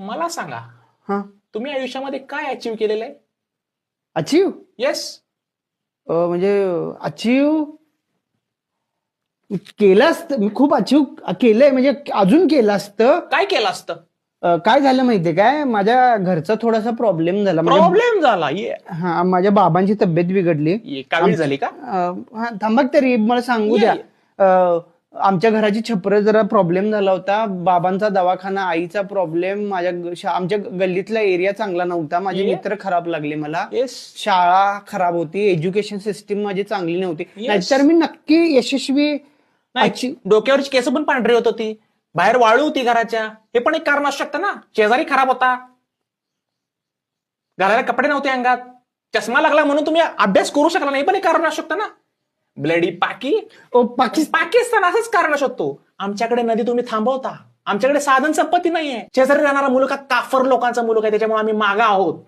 मला सांगा, हा, तुम्ही आयुष्यामध्ये काय अचीव्ह केलेलं आहे? Achieve yes. म्हणजे अचीव केलं असतं. मी खूप अचीव केलंय, म्हणजे अजून केलं असतं. काय केलं असतं? काय झालं माहितीये काय, माझ्या घरचा थोडासा प्रॉब्लेम झाला. म्हणजे प्रॉब्लेम झाला. ये हा, माझ्या बाबांची तब्येत बिघडली. कावीळ झाली का? हा, थांबा तरी मला सांगू ये, द्या. आमच्या घराची छप्पर जरा प्रॉब्लेम झाला होता. बाबांचा दवाखाना, आईचा प्रॉब्लेम, आमच्या गल्लीतला एरिया चांगला नव्हता. माझे ये. मित्र खराब लागले मला. येस. शाळा खराब होती, एज्युकेशन सिस्टीम माझी चांगली नव्हती. Yes. नाहीतर मी नक्की यशस्वी नाही, डोक्यावरची केस पण पांढरी होत होती, बाहेर वाळू होती घराच्या. हे पण एक कारण असू शकतं ना. शेजारी खराब होता, घालायला कपडे नव्हते अंगात, चष्मा लागला म्हणून तुम्ही अभ्यास करू शकला नाही, पण एक कारण असू शकतं ना. ब्लडी पाकिस्तान असंच कारण शकतो. आमच्याकडे नदी तुम्ही थांबवता, आमच्याकडे साधन संपत्ती नाहीये. शेजारी राहणारा मुलगा काफर लोकांचा मुलगा आहे, त्याच्यामुळे आम्ही मागा आहोत.